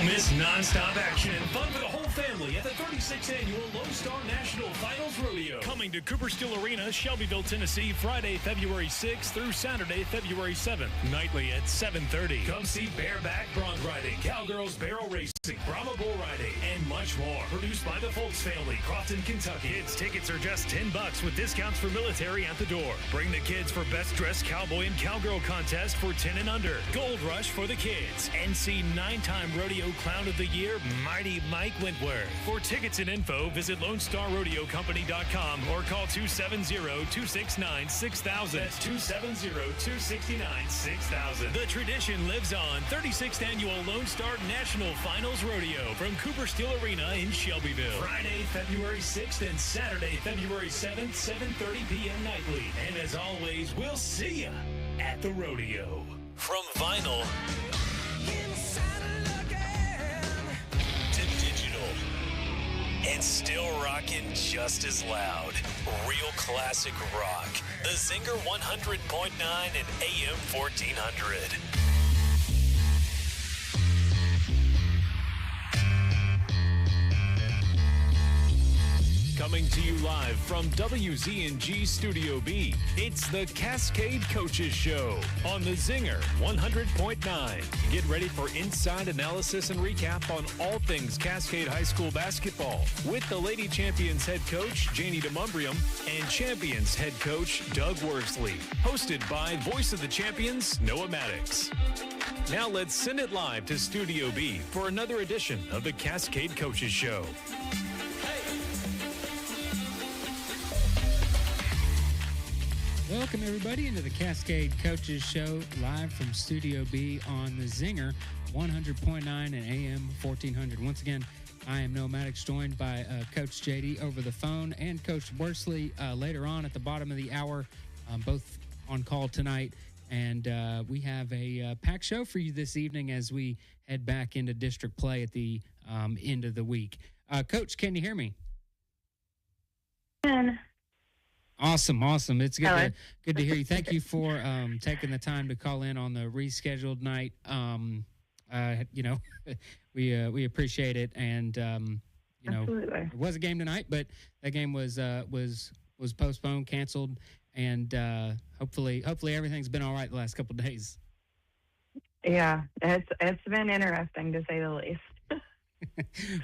Don't miss non-stop action and fun for the whole family at the 36th Annual Lone Star National Finals Rodeo. Coming to Cooper Steel Arena, Shelbyville, Tennessee, Friday, February 6th through Saturday, February 7th, nightly at 7:30. Come see bareback bronc riding, cowgirls barrel racing, Brahma bull riding, and much more. Produced by the Folks family, Crofton, Kentucky. Kids tickets are just $10 with discounts for military at the door. Bring the kids for Best Dressed Cowboy and Cowgirl contest for 10 and under. Gold Rush for the kids. NC 9-time Rodeo Clown of the Year, Mighty Mike Wentworth. For tickets and info, visit LoneStarRodeoCompany.com or call 270-269-6000. That's 270-269-6000. The tradition lives on. 36th Annual Lone Star National Finals Rodeo from Cooper Steel Arena in Shelbyville. Friday, February 6th and Saturday, February 7th, 7:30 p.m. nightly. And as always, we'll see ya at the rodeo. From vinyl to digital and still rocking just as loud. Real classic rock. The Zinger 100.9 and AM 1400. Coming to you live from WZNG Studio-B, it's the Cascade Coaches Show on the Zinger 100.9. Get ready for inside analysis and recap on all things Cascade High School basketball with the Lady Champions head coach, Janie DeMumbrium, and Champions head coach, Doug Worsley. Hosted by Voice of the Champions, Noah Maddox. Now let's send it live to Studio-B for another edition of the Cascade Coaches Show. Welcome, everybody, into the Cascade Coaches Show, live from Studio B on the Zinger 100.9 and AM 1400. Once again, I am Noah Maddox, joined by Coach JD over the phone and Coach Worsley later on at the bottom of the hour, both on call tonight. And we have a packed show for you this evening as we head back into district play at the end of the week. Coach, can you hear me? Awesome. It's good to hear you. Thank you for taking the time to call in on the rescheduled night. We appreciate it, and Absolutely. it was a game tonight, but that game was postponed, canceled, and hopefully everything's been all right the last couple of days. Yeah, it's been interesting to say the least.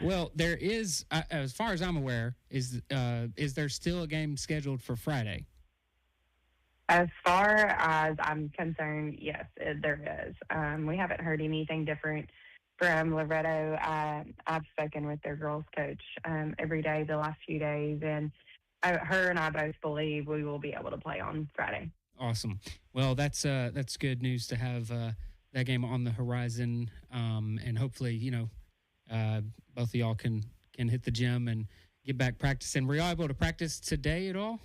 Well, there is, as far as I'm aware, is there still a game scheduled for Friday? As far as I'm concerned, yes, there is. We haven't heard anything different from Loretto. I've spoken with their girls coach every day the last few days, and her and I both believe we will be able to play on Friday. Awesome. Well, that's good news to have that game on the horizon, and hopefully, both of y'all can hit the gym and get back practicing. Were y'all able to practice today at all?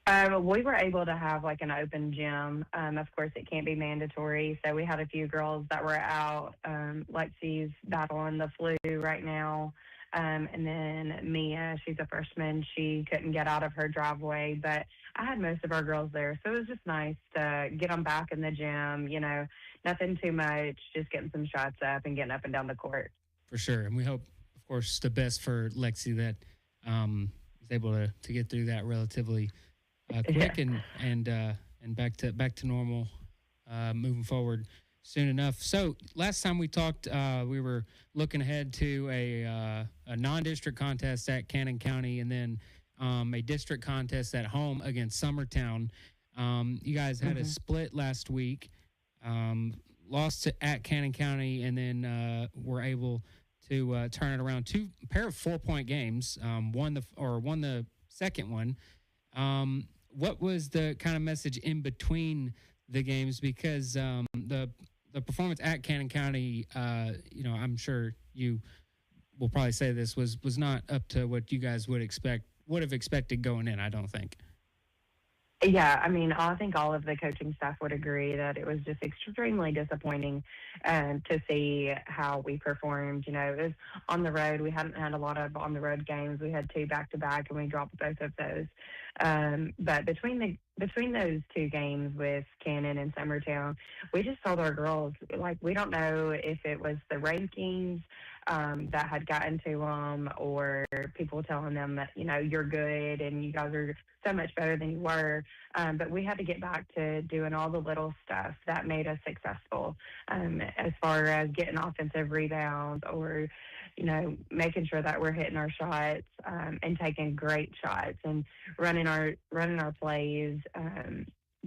We were able to have like an open gym. Of course, it can't be mandatory. So we had a few girls that were out. Lexi's battling the flu right now. And then Mia, she's a freshman. She couldn't get out of her driveway, but I had most of our girls there. So it was just nice to get them back in the gym, nothing too much, just getting some shots up and getting up and down the court. For sure. And we hope, of course, the best for Lexi that is able to get through that relatively quick and back to normal moving forward soon enough. So last time we talked, we were looking ahead to a non-district contest at Cannon County and then a district contest at home against Summertown. You guys had a split last week, lost at Cannon County, and then were able to turn it around. Two pair of 4-point games. Won the second one. What was the kind of message in between the games? Because the performance at Cannon County, I'm sure you will probably say this was not up to what you guys would have expected going in, I don't think. Yeah, I mean, I think all of the coaching staff would agree that it was just extremely disappointing to see how we performed. You know, it was on the road. We hadn't had a lot of on the road games. We had two back to back, and we dropped both of those. But between those two games with Cannon and Summertown, we just told our girls like we don't know if it was the rankings that had gotten to them, or people telling them that you're good and you guys are so much better than you were. But we had to get back to doing all the little stuff that made us successful, as far as getting offensive rebounds, or making sure that we're hitting our shots, and taking great shots, and running our plays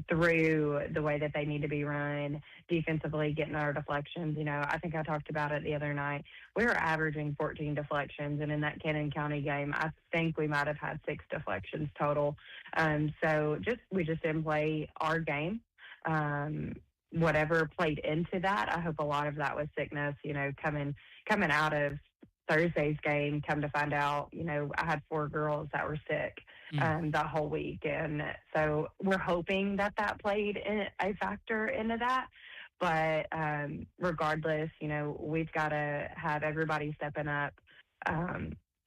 through the way that they need to be run defensively, getting our deflections. I think I talked about it the other night. We were averaging 14 deflections, and in that Cannon County game, I think we might have had 6 deflections total. So we just didn't play our game. Whatever played into that, I hope a lot of that was sickness. Coming out of Thursday's game, come to find out, I had 4 girls that were sick that whole week. And so we're hoping that played a factor into that. But regardless, we've got to have everybody stepping up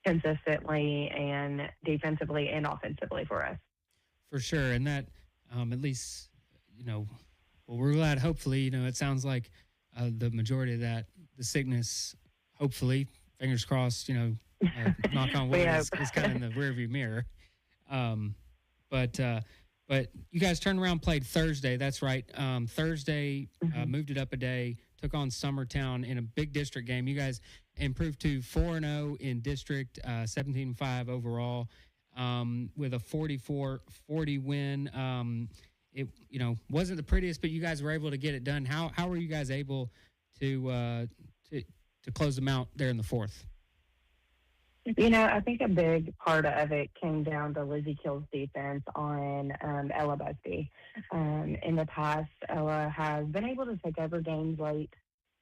consistently and defensively and offensively for us. For sure. And that, at least, well, we're glad, hopefully, it sounds like the majority of that, the sickness, hopefully, fingers crossed, knock on wood, is kind of in the rearview mirror. But you guys turned around, played Thursday. That's right. Thursday, moved it up a day, took on Summertown in a big district game. You guys improved to 4-0 in district, 17-5 overall, with a 44-40 win. It wasn't the prettiest, but you guys were able to get it done. How were you guys able to close them out there in the fourth? I think a big part of it came down to Lizzie Kill's defense on L.L.C. In the past, Ella has been able to take over games late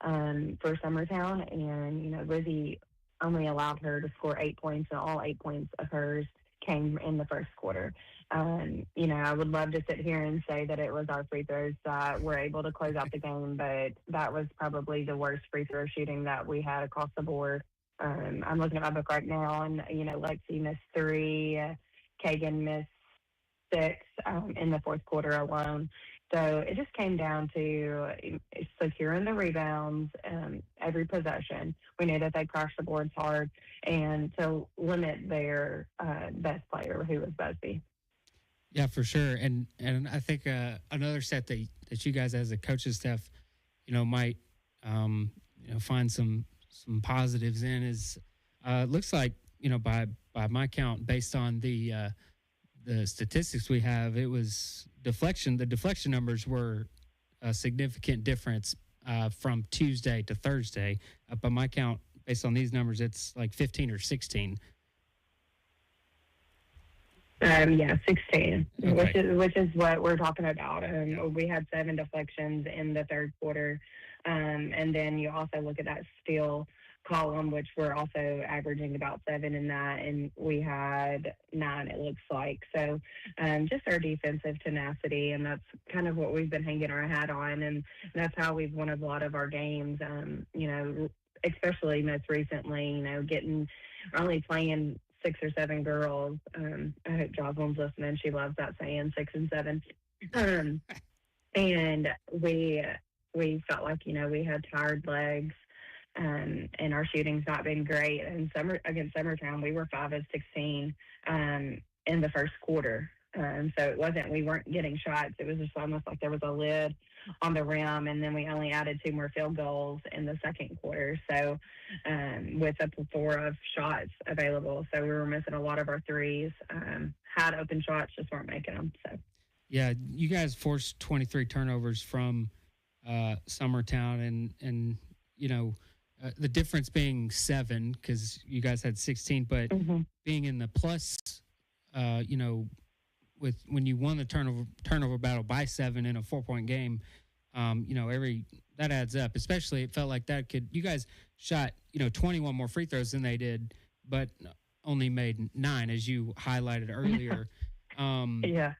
for Summertown, and Lizzie only allowed her to score 8 points, and all 8 points of hers came in the first quarter. I would love to sit here and say that it was our free throws that were able to close out the game, but that was probably the worst free throw shooting that we had across the board. I'm looking at my book right now, and Lexi missed 3, Kagan missed 6 in the fourth quarter alone. So it just came down to securing the rebounds every possession. We knew that they crashed the boards hard, and to limit their best player, who was Busby. Yeah, for sure. And I think another set that you guys as a coaching staff, might find some positives in is looks like by my count, based on the statistics we have, it was deflection. The deflection numbers were a significant difference from Tuesday to Thursday. By my count, based on these numbers, it's like 15 or 16. 16, okay. which is what we're talking about. We had 7 deflections in the third quarter, and then you also look at that steal column, which we're also averaging about 7 in that, and we had 9, it looks like. So just our defensive tenacity, and that's kind of what we've been hanging our hat on, and that's how we've won a lot of our games. Especially most recently, we're only playing 6 or 7 girls. I hope Jocelyn's listening. She loves that saying, 6 and 7. And we felt like, we had tired legs, and our shooting's not been great. And against Summertown, we were 5 of 16 in the first quarter. So we weren't getting shots. It was just almost like there was a lid on the rim, and then we only added 2 more field goals in the second quarter. So with a plethora of shots available, so we were missing a lot of our threes. Had open shots, just weren't making them. So yeah, you guys forced 23 turnovers from Summertown, and the difference being 7 because you guys had 16, but being in the plus, with when you won the turnover battle by 7 in a 4-point game, that adds up. Especially, it felt like you guys shot 21 more free throws than they did, but only made 9, as you highlighted earlier. Yeah.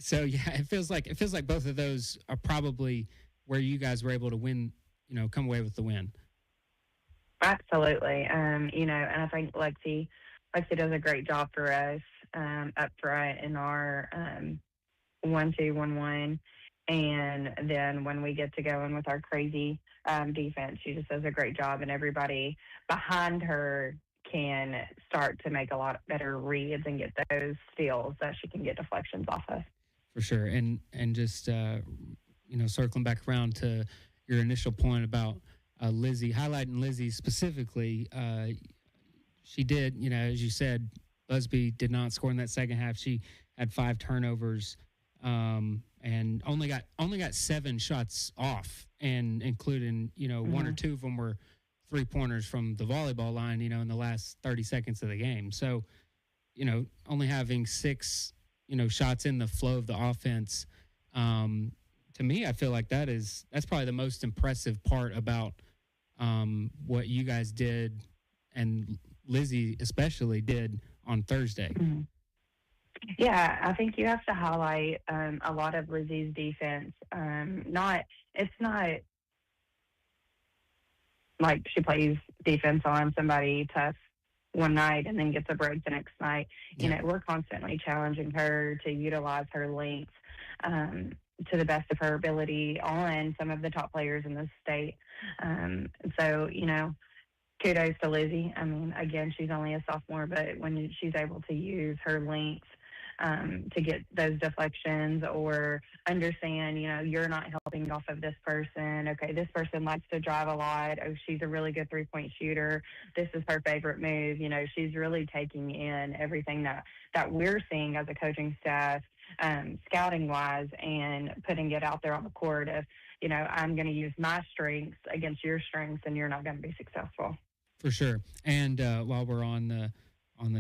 So yeah, it feels like both of those are probably where you guys were able to win, come away with the win. Absolutely. And I think Lexi does a great job for us up front in our 1-2-1-1. And then when we get to go in with our crazy defense, she just does a great job, and everybody behind her can start to make a lot better reads and get those steals that she can get deflections off of. For sure. And just, circling back around to your initial point about Lizzie, highlighting Lizzie specifically, she did, as you said, Busby did not score in that second half. She had 5 turnovers and only got 7 shots off, and including, one or two of them were 3-pointers from the volleyball line, in the last 30 seconds of the game. So, only having 6, shots in the flow of the offense, to me, I feel like that's probably the most impressive part about what you guys did, and Lizzie especially did on Thursday. Mm-hmm. Yeah, I think you have to highlight a lot of Lizzie's defense. It's not like she plays defense on somebody tough one night and then gets a break the next night. Yeah. We're constantly challenging her to utilize her length to the best of her ability on some of the top players in the state. So, kudos to Lizzie. I mean, again, she's only a sophomore, but when she's able to use her length to get those deflections, or understand, you're not helping off of this person. Okay, this person likes to drive a lot. Oh, she's a really good 3-point shooter. This is her favorite move. She's really taking in everything that we're seeing as a coaching staff, scouting wise, and putting it out there on the court of, I'm going to use my strengths against your strengths, and you're not going to be successful. For sure. And while we're on the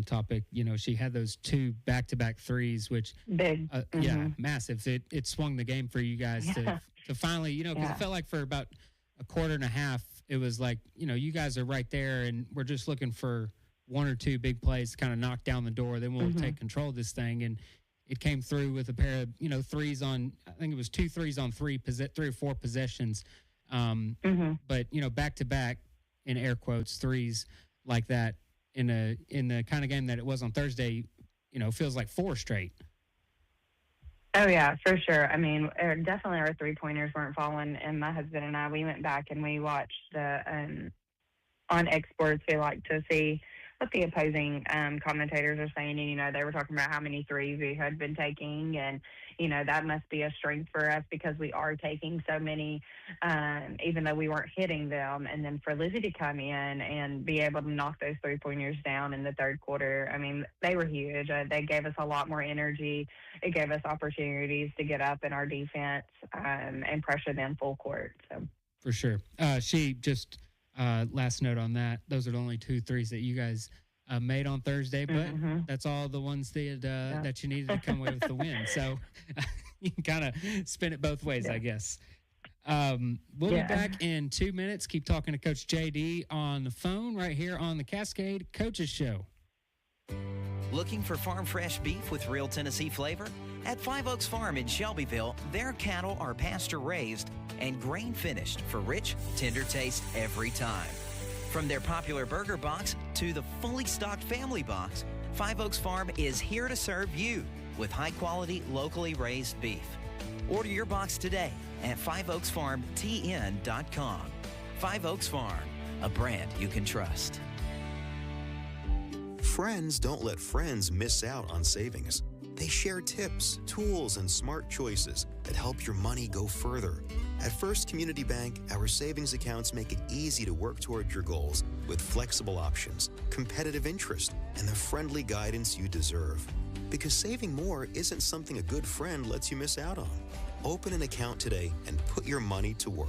topic, she had those 2 back-to-back threes, which big, yeah, massive. It swung the game for you guys to finally, because it felt like for about a quarter and a half, it was like, you guys are right there, and we're just looking for 1 or 2 big plays to kind of knock down the door. Then we'll take control of this thing, and it came through with a pair of threes on. I think it was 2 threes on 3 or 4 possessions. But back to back, in air quotes, threes like that in the kind of game that it was on Thursday, feels like 4 straight. Oh yeah, for sure. I mean, definitely our 3-pointers weren't falling, and my husband and I, we went back and we watched the on exports. We like to see what the opposing commentators are saying, and they were talking about how many threes we had been taking, and that must be a strength for us because we are taking so many, even though we weren't hitting them. And then for Lizzie to come in and be able to knock those 3-pointers down in the third quarter, I mean, they were huge. They gave us a lot more energy. It gave us opportunities to get up in our defense and pressure them full court. So for sure. She just last note on that. Those are the only 2 threes that you guys made on Thursday, but that's all the ones that you needed to come away with the win. So you can kind of spin it both ways, I guess. We'll be back in 2 minutes. Keep talking to Coach JD on the phone right here on the Cascade Coaches Show. Looking for farm fresh beef with real Tennessee flavor? At 5 Oaks Farm in Shelbyville, their cattle are pasture raised and grain finished for rich, tender taste every time. From their popular burger box to the fully stocked family box, 5 Oaks Farm is here to serve you with high-quality, locally raised beef. Order your box today at 5oaksfarmtn.com. 5 Oaks Farm, a brand you can trust. Friends don't let friends miss out on savings. They share tips, tools, and smart choices that help your money go further. At First Community Bank, our savings accounts make it easy to work toward your goals with flexible options, competitive interest, and the friendly guidance you deserve. Because saving more isn't something a good friend lets you miss out on. Open an account today and put your money to work.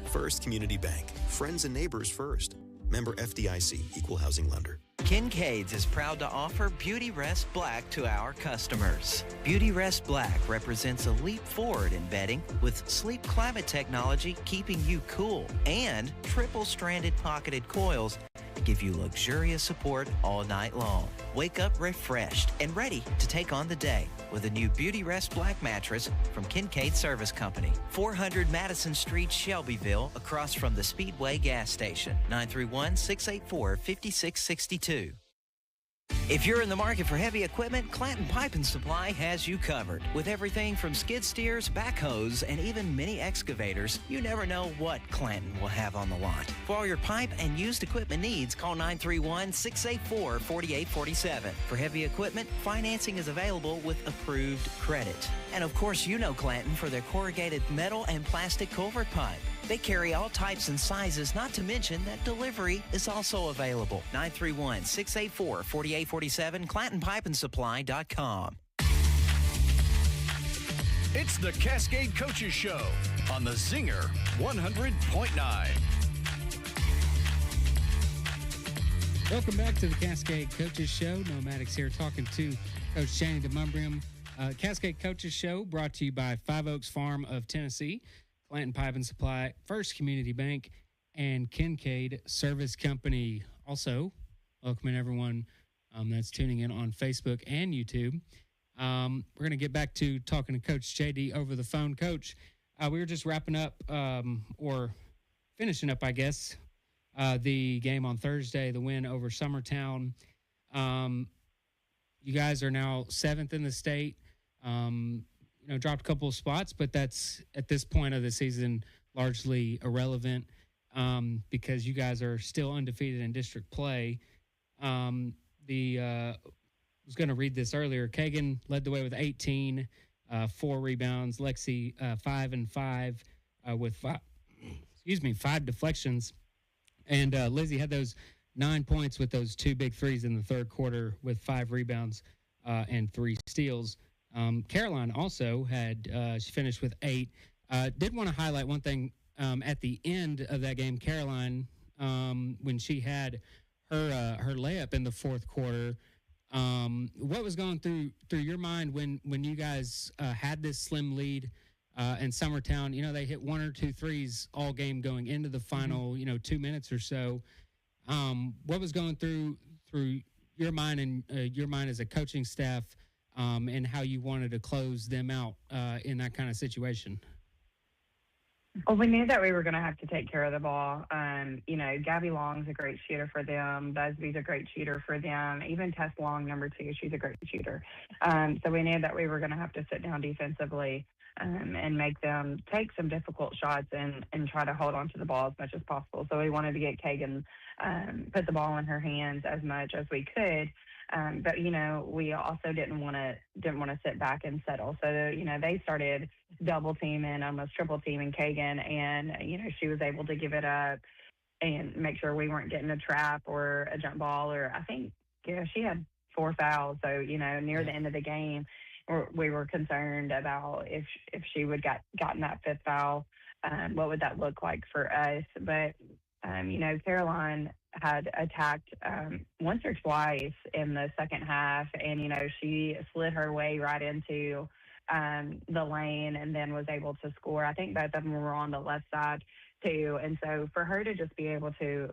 First Community Bank. Friends and neighbors first. Member FDIC, Equal Housing Lender. Kincaid's is proud to offer Beauty Rest Black to our customers. Beauty Rest Black represents a leap forward in bedding with sleep climate technology keeping you cool and triple-stranded pocketed coils give you luxurious support all night long. Wake up refreshed and ready to take on the day with a new Beauty Rest Black mattress from Cascade Service Company. 400 Madison Street, Shelbyville, across from the Speedway gas station. 931-684-5662. If you're in the market for heavy equipment, Clanton Pipe and Supply has you covered. With everything from skid steers, backhoes, and even mini excavators, you never know what Clanton will have on the lot. For all your pipe and used equipment needs, call 931-684-4847. For heavy equipment, financing is available with approved credit. And of course, you know Clanton for their corrugated metal and plastic culvert pipe. They carry all types and sizes, not to mention that delivery is also available. 931-684-4847, ClantonPipeandSupply.com. It's the Cascade Coaches Show on the Zinger 100.9. Welcome back to the Cascade Coaches Show. No Maddox here talking to Coach Shani DeMumbrium. Cascade Coaches Show brought to you by Five Oaks Farm of Tennessee, Clanton Pipe and Supply, First Community Bank, and Cascade Service Company. Also, welcoming everyone that's tuning in on Facebook and YouTube. We're going to get back to talking to Coach JD over the phone. Coach, we were just wrapping up or finishing up, I guess, the game on Thursday, the win over Summertown. You guys are now 7th in the state. Dropped a couple of spots, but that's at this point of the season largely irrelevant because you guys are still undefeated in district play. I was going to read this earlier. Kagan led the way with 18, 4 rebounds. Lexi 5 and 5 with 5 deflections, and Lizzie had those 9 points with those 2 big threes in the third quarter with 5 rebounds and 3 steals. Caroline also had, she finished with 8. Did want to highlight one thing at the end of that game. Caroline, when she had her layup in the fourth quarter, what was going through your mind when you guys had this slim lead in Summertown? You know, they hit 1 or 2 threes all game going into the final, 2 minutes or so. What was going through your mind and your mind as a coaching staff? And how you wanted to close them out in that kind of situation? Well, we knew that we were going to have to take care of the ball. Gabby Long's a great shooter for them. Busby's a great shooter for them. Even Tess Long, number 2, she's a great shooter. So we knew that we were going to have to sit down defensively and make them take some difficult shots and try to hold on to the ball as much as possible. So we wanted to get Kagan put the ball in her hands as much as we could. But we also didn't want to sit back and settle. So they started double teaming, almost triple teaming Kagan, and she was able to give it up and make sure we weren't getting a trap or a jump ball. Or I think she had 4 fouls. So near the end of the game, we were concerned about if she would gotten that 5th foul, what would that look like for us? But Caroline had attacked once or twice in the second half, and she slid her way right into the lane and then was able to score. I think both of them were on the left side too, and so for her to just be able to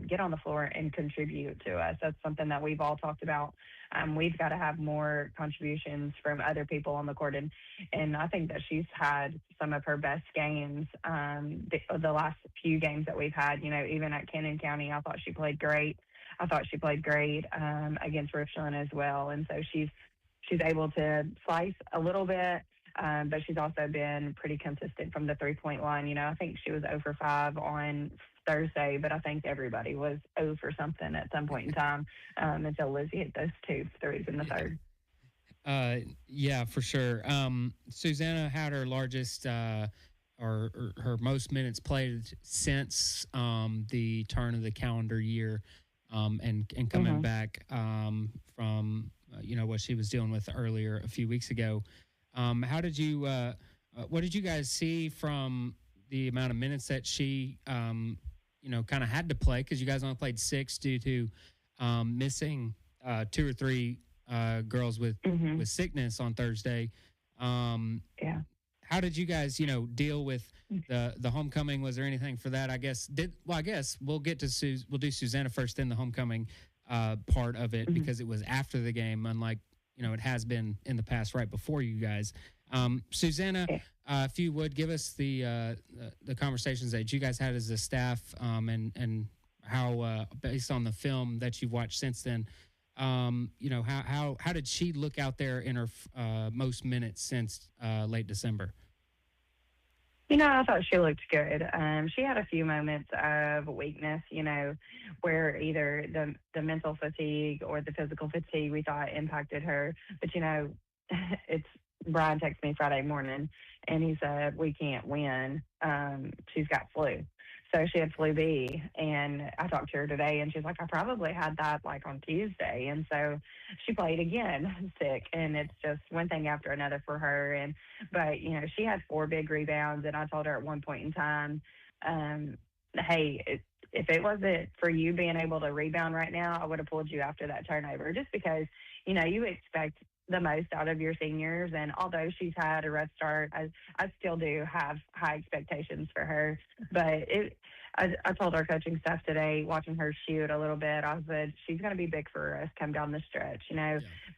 get on the floor and contribute to us, that's something that we've all talked about. We've got to have more contributions from other people on the court, and I think that she's had some of her best games the last few games that we've had. Even at Cannon County, I thought she played great. Against Richland as well, and so she's able to slice a little bit, but she's also been pretty consistent from the 3-point line. I think she was 0 for 5 on Thursday, but I think everybody was 0 for something at some point in time until Lizzie hit those 2 threes in the third. Yeah, for sure. Susanna had her largest or her most minutes played since the turn of the calendar year, and coming back from what she was dealing with earlier a few weeks ago. How did you? What did you guys see from the amount of minutes that she kind of had to play, because you guys only played 6 due to missing 2 or 3 girls with sickness on Thursday. how did you guys, deal with the homecoming? Was there anything for that? I guess we'll get to we'll do Susanna first, then the homecoming part of it, because it was after the game, unlike it has been in the past, right before you guys. Susanna, if you would give us the conversations that you guys had as a staff, and how based on the film that you've watched since then, how did she look out there in her most minutes since late December? I thought she looked good. She had a few moments of weakness, where either the mental fatigue or the physical fatigue we thought impacted her. But, it's Brian texted me Friday morning and he said, we can't win. She's got flu. So she had flu B, and I talked to her today, and she's like, I probably had that like on Tuesday. And so she played again sick, and it's just one thing after another for her. But she had 4 big rebounds, and I told her at one point in time, hey, if it wasn't for you being able to rebound right now, I would have pulled you after that turnover, just because, you expect the most out of your seniors. And although she's had a rough start, I still do have high expectations for her. But I told our coaching staff today, watching her shoot a little bit, I said, she's going to be big for us come down the stretch,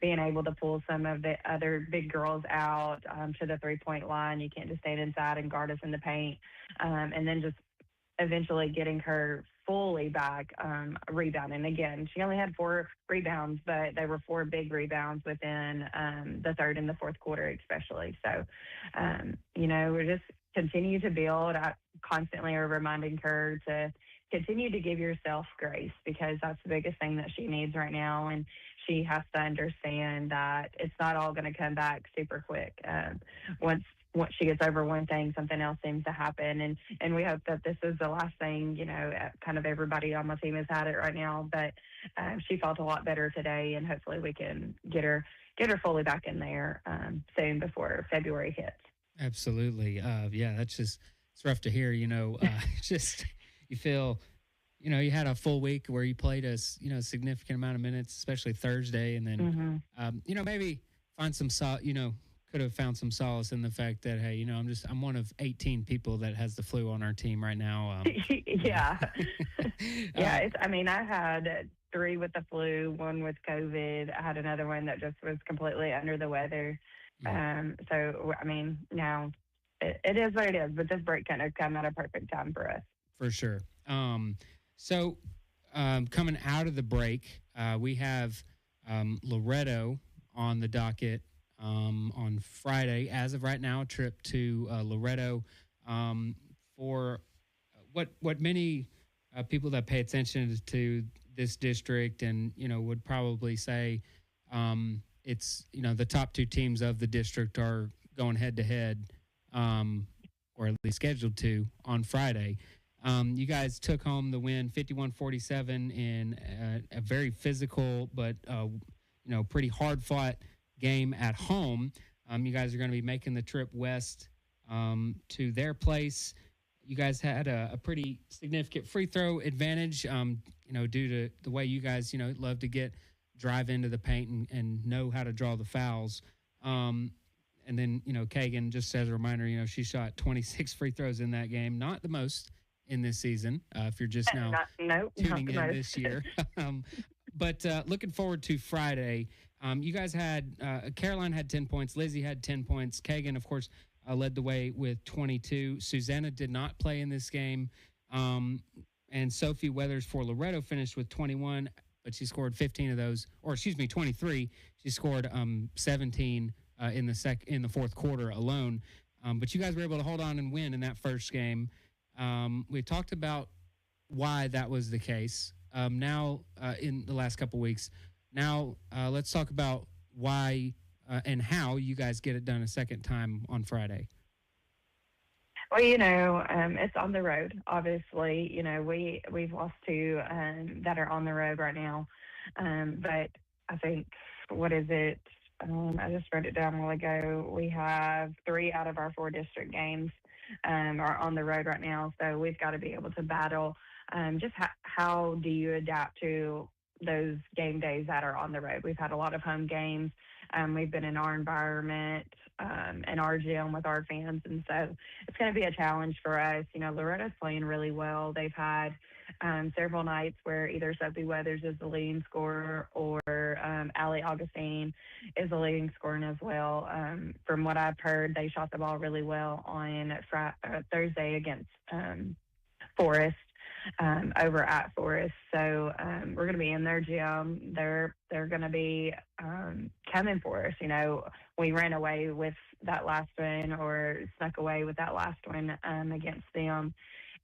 being able to pull some of the other big girls out to the 3-point line. You can't just stand inside and guard us in the paint. And then just eventually getting her fully back rebounding. Again, she only had 4 rebounds, but they were 4 big rebounds within the third and the fourth quarter especially. So, we're just continue to build. I constantly are reminding her to continue to give yourself grace, because that's the biggest thing that she needs right now. And she has to understand that it's not all going to come back super quick. Once she gets over one thing, something else seems to happen. And we hope that this is the last thing, kind of everybody on my team has had it right now. But she felt a lot better today, and hopefully we can get her fully back in there soon before February hits. Absolutely. It's rough to hear, just you feel, you had a full week where you played a significant amount of minutes, especially Thursday. And then, maybe find some, could have found some solace in the fact that, hey, I'm one of 18 people that has the flu on our team right now. Yeah. Yeah. I had 3 with the flu, 1 with COVID. I had another one that just was completely under the weather. Yeah. Now it is what it is, but this break kind of come at a perfect time for us. For sure. Coming out of the break, we have Loretto on the docket on Friday. As of right now, a trip to Loretto for what many people that pay attention to this district and would probably say it's the top 2 teams of the district are going head to head, or at least scheduled to on Friday. You guys took home the win 51-47 in a very physical but pretty hard fought game at home. You guys are going to be making the trip west to their place. You guys had a pretty significant free throw advantage, due to the way you guys, love to drive into the paint and know how to draw the fouls. And then, Kagan, just as a reminder, she shot 26 free throws in that game. Not the most in this season, if you're just now tuning in this year. But looking forward to Friday. You guys had Caroline had 10 points. Lizzie had 10 points. Kagan, of course, led the way with 22. Susanna did not play in this game. And Sophie Weathers for Loretto finished with 21, but she scored 15 of those, 23. She scored 17 in the fourth quarter alone. But you guys were able to hold on and win in that first game. We talked about why that was the case. Now, in the last couple weeks. Now, let's talk about why and how you guys get it done a second time on Friday. Well, it's on the road, obviously. We've lost 2 that are on the road right now. But I think, what is it? I just wrote it down a while ago. We have 3 out of our 4 district games are on the road right now. So we've got to be able to battle. Just how do you adapt to those game days that are on the road? We've had a lot of home games. We've been in our environment, in our gym with our fans, and so it's going to be a challenge for us. Loretto's playing really well. They've had several nights where either Sophie Weathers is the leading scorer or Allie Augustine is the leading scorer as well. From what I've heard, they shot the ball really well on Thursday against Forest, over at Forest. So we're going to be in their gym. They're going to be coming for us. We ran away with that last one or snuck away with that last one against them.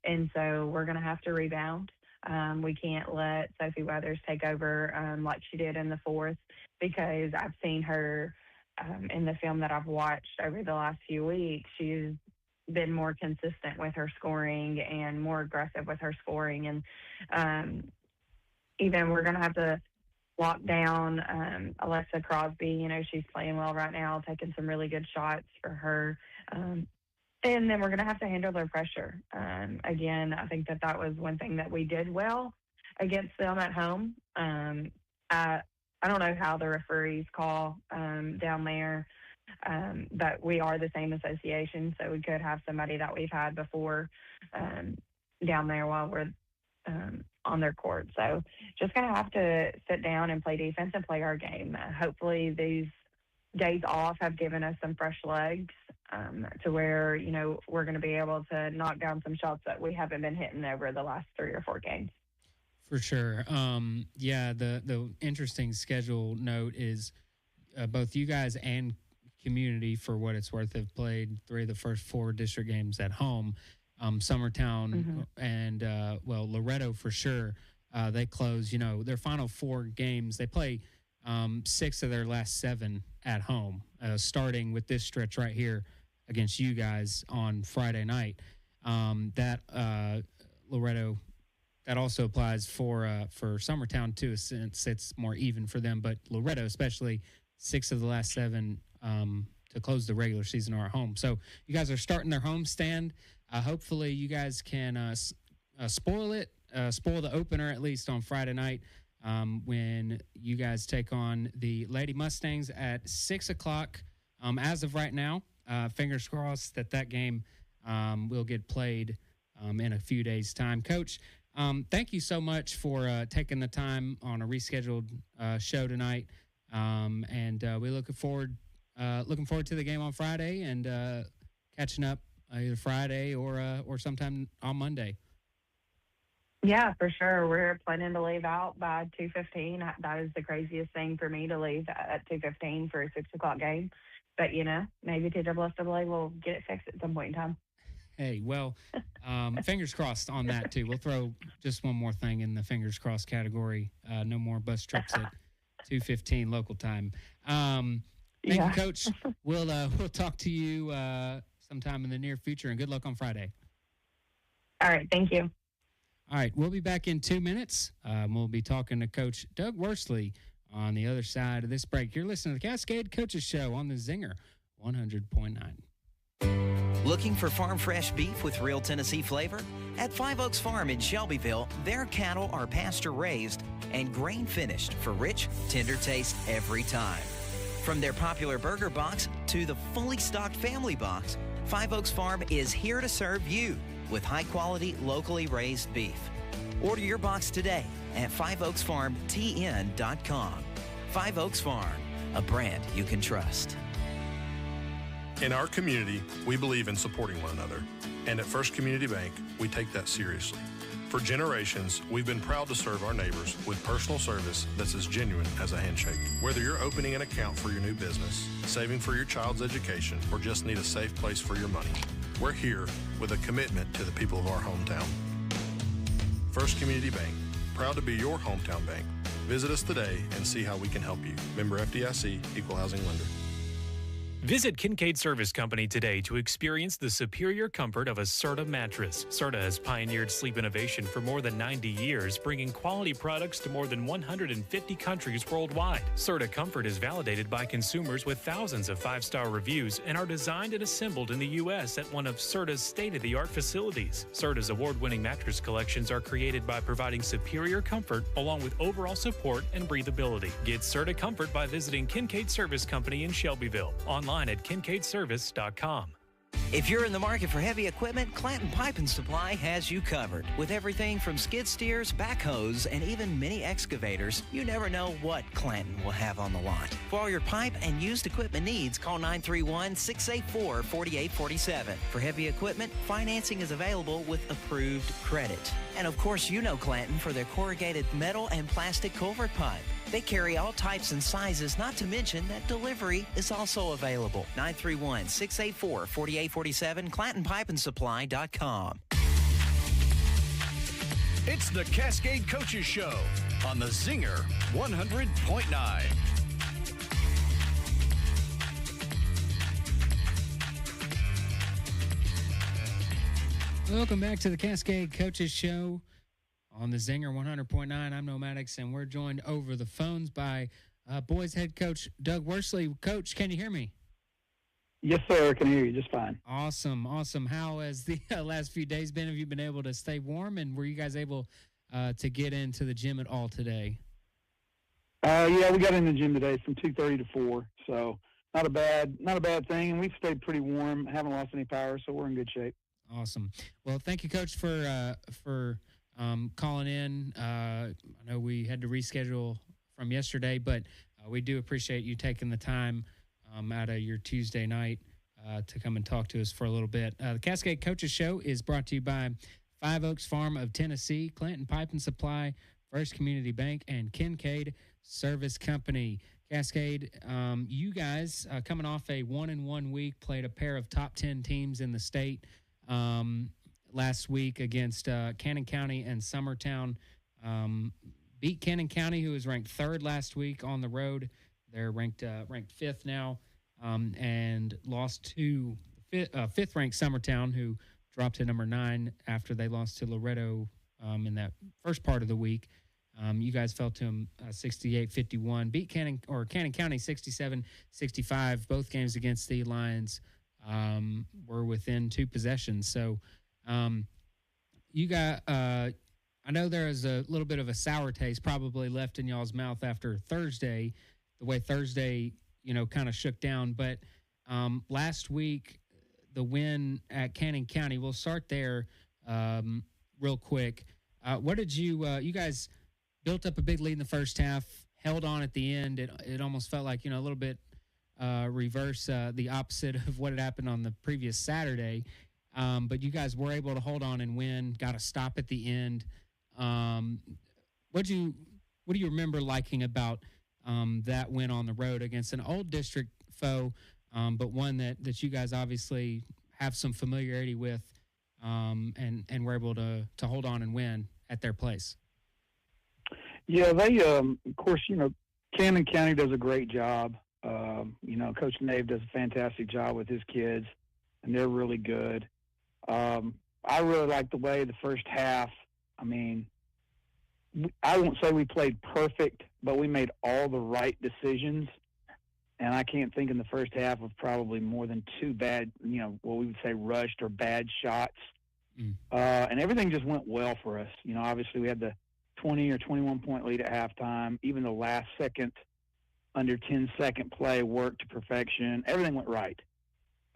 And so we're going to have to rebound. We can't let Sophie Weathers take over like she did in the fourth, because I've seen her in the film that I've watched over the last few weeks. She's been more consistent with her scoring and more aggressive with her scoring. And even we're going to have to lock down Alexa Crosby. She's playing well right now, taking some really good shots for her. And then we're going to have to handle their pressure. Again, I think that was one thing that we did well against them at home. I don't know how the referees call down there, but we are the same association, so we could have somebody that we've had before down there while we're on their court. So just going to have to sit down and play defense and play our game. Hopefully these days off have given us some fresh legs to where, we're going to be able to knock down some shots that we haven't been hitting over the last 3 or 4 games. For sure. The interesting schedule note is both you guys and Community, for what it's worth, have played 3 of the first 4 district games at home. Summertown and, Loretto for sure. They close, their final 4 games. They play 6 of their last 7 at home, starting with this stretch right here against you guys on Friday night. Loretto, that also applies for Summertown too, since it's more even for them. But Loretto, especially, 6 of the last 7 to close the regular season are at home. So you guys are starting their homestand. Hopefully you guys can spoil the opener at least on Friday night when you guys take on the Lady Mustangs at 6 o'clock. As of right now, fingers crossed that game will get played in a few days' time. Coach, thank you so much for taking the time on a rescheduled show tonight, and we're looking forward to the game on Friday and catching up either Friday or sometime on Monday. Yeah, for sure. We're planning to leave out by 2:15. That is the craziest thing for me, to leave at 2:15 for a 6 o'clock game. But, maybe TWSAA will get it fixed at some point in time. Hey, well, fingers crossed on that, too. We'll throw just one more thing in the fingers crossed category. No more bus trips at 2:15 local time. Thank you, Coach. We'll talk to you sometime in the near future, and good luck on Friday. All right. Thank you. All right. We'll be back in 2 minutes. We'll be talking to Coach Doug Worsley on the other side of this break. You're listening to the Cascade Coaches Show on the Zinger 100.9. Looking for farm fresh beef with real Tennessee flavor? At 5 Oaks Farm in Shelbyville, their cattle are pasture raised and grain finished for rich, tender taste every time. From their popular burger box to the fully stocked family box, 5 Oaks Farm is here to serve you with high-quality, locally raised beef. Order your box today at 5oaksfarmtn.com. 5 Oaks Farm, a brand you can trust. In our community, we believe in supporting one another. And at First Community Bank, we take that seriously. For generations, we've been proud to serve our neighbors with personal service that's as genuine as a handshake. Whether you're opening an account for your new business, saving for your child's education, or just need a safe place for your money, we're here with a commitment to the people of our hometown. First Community Bank, proud to be your hometown bank. Visit us today and see how we can help you. Member FDIC, Equal Housing Lender. Visit Kincaid Service Company today to experience the superior comfort of a Serta mattress. Serta has pioneered sleep innovation for more than 90 years, bringing quality products to more than 150 countries worldwide. Serta Comfort is validated by consumers with thousands of 5-star reviews and are designed and assembled in the U.S. at one of Serta's state-of-the-art facilities. Serta's award-winning mattress collections are created by providing superior comfort along with overall support and breathability. Get Serta Comfort by visiting Kincaid Service Company in Shelbyville. Online at kincaidservice.com. If you're in the market for heavy equipment, Clanton Pipe and Supply has you covered. With everything from skid steers, backhoes, and even mini excavators, you never know what Clanton will have on the lot. For all your pipe and used equipment needs, call 931-684-4847. For heavy equipment, financing is available with approved credit. And of course, you know Clanton for their corrugated metal and plastic culvert pipe. They carry all types and sizes, not to mention that delivery is also available. 931-684-4847, ClantonPipeandSupply.com. It's the Cascade Coaches Show on the Zinger 100.9. Welcome back to the Cascade Coaches Show on the Zinger 100.9. I'm No Maddox, and we're joined over the phones by boys head coach Doug Worsley. Coach, can you hear me? Yes, sir. I can hear you just fine. Awesome. How has the last few days been? Have you been able to stay warm, and were you guys able to get into the gym at all today? Yeah, we got in the gym today from 2:30 to 4, so not a bad thing. And we've stayed pretty warm, haven't lost any power, so we're in good shape. Awesome. Well, thank you, Coach, for calling in. I know we had to reschedule from yesterday, but we do appreciate you taking the time out of your Tuesday night to come and talk to us for a little bit. The Cascade Coaches Show is brought to you by 5 Oaks Farm of Tennessee, Clanton Pipe and Supply, First Community Bank, and Kincaid Service Company. Cascade, you guys coming off a 1-1 week, played a pair of top 10 teams in the state last week against Cannon County and Summertown. Beat Cannon County, who was ranked 3rd last week on the road. They're ranked 5th now, and lost to 5th-ranked Summertown, who dropped to number 9 after they lost to Loretto in that first part of the week. You guys fell to them 68-51. Beat Cannon County 67-65. Both games against the Lions were within 2 possessions. So you got I know there is a little bit of a sour taste probably left in y'all's mouth after Thursday, the way Thursday, kind of shook down. But last week, the win at Cannon County, we'll start there real quick. What did you guys built up a big lead in the first half, held on at the end. It almost felt like, a little bit reverse the opposite of what had happened on the previous Saturday. But you guys were able to hold on and win, got a stop at the end. What do you remember liking about that win on the road against an old district foe, but one that you guys obviously have some familiarity with, and were able to hold on and win at their place? Yeah, they, of course, Cannon County does a great job. Coach Nave does a fantastic job with his kids, and they're really good. I really like the way the first half, I won't say we played perfect, but we made all the right decisions. And I can't think in the first half of probably more than 2 bad, what we would say rushed or bad shots. And everything just went well for us. Obviously we had the 20 or 21 point lead at halftime. Even the last second, under 10-second play worked to perfection. Everything went right.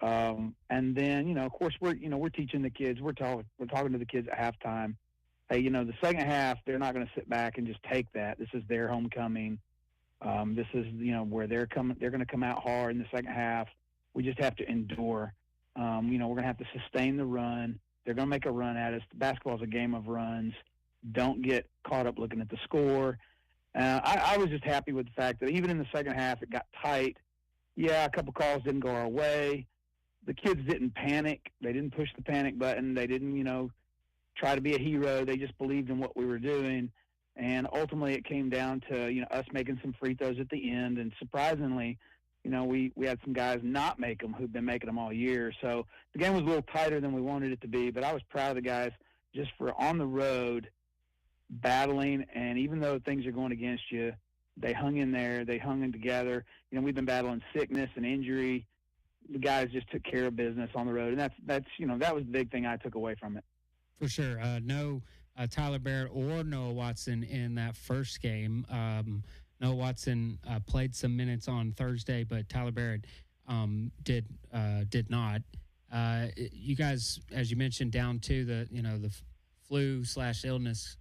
And then, of course, we're teaching the kids. We're talking to the kids at halftime. Hey, the second half, they're not going to sit back and just take that. This is their homecoming. This is, where they're going to come out hard in the second half. We just have to endure. We're going to have to sustain the run. They're going to make a run at us. Basketball is a game of runs. Don't get caught up looking at the score. I was just happy with the fact that even in the second half, it got tight. Yeah, a couple calls didn't go our way. The kids didn't panic. They didn't push the panic button. They didn't, try to be a hero. They just believed in what we were doing. And ultimately it came down to, us making some free throws at the end. And surprisingly, we had some guys not make them who've been making them all year. So the game was a little tighter than we wanted it to be, but I was proud of the guys just for on the road battling. And even though things are going against you, they hung in there. They hung in together. We've been battling sickness and injury. The guys just took care of business on the road. And that was the big thing I took away from it. For sure. No Tyler Barrett or Noah Watson in that first game. Noah Watson played some minutes on Thursday, but Tyler Barrett did not. You guys, as you mentioned, down to the flu/illness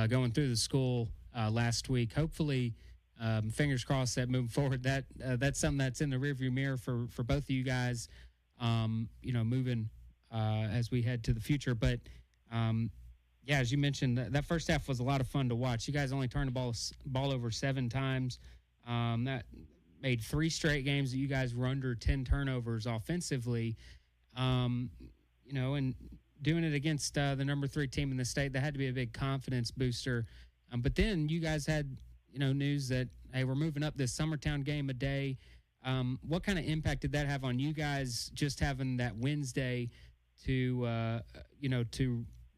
going through the school last week. Hopefully, fingers crossed that moving forward, that's something that's in the rearview mirror for both of you guys. Moving as we head to the future, but. Yeah, as you mentioned, that first half was a lot of fun to watch. You guys only turned the ball over 7 times. That made 3 straight games that you guys were under 10 turnovers offensively. And doing it against the number 3 team in the state, that had to be a big confidence booster. But then you guys had, news that, hey, we're moving up this Summertown game a day. What kind of impact did that have on you guys, just having that Wednesday to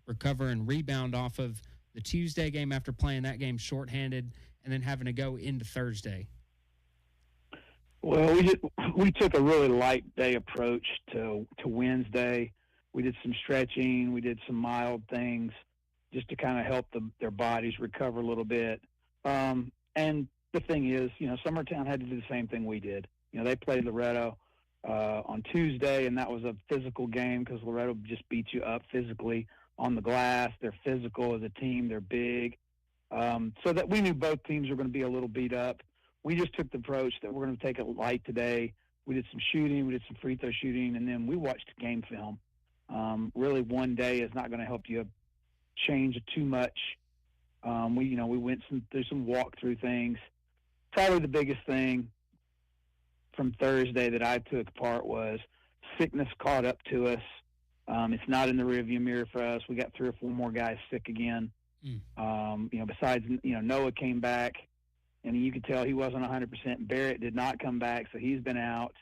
recover and rebound off of the Tuesday game after playing that game shorthanded and then having to go into Thursday? Well, we took a really light day approach to Wednesday. We did some stretching. We did some mild things just to kind of help their bodies recover a little bit. And the thing is, Summertown had to do the same thing we did. They played Loretto on Tuesday, and that was a physical game because Loretto just beat you up physically on the glass. They're physical as a team. They're big. So that we knew both teams were going to be a little beat up. We just took the approach that we're going to take it light today. We did some shooting. We did some free throw shooting, and then we watched game film. Really, one day is not going to help you change too much. We went through some walkthrough things. Probably the biggest thing from Thursday that I took apart was sickness caught up to us. It's not in the rearview mirror for us. We got 3 or 4 more guys sick again. Besides, Noah came back, and you could tell he wasn't 100%. Barrett did not come back, so he's been out.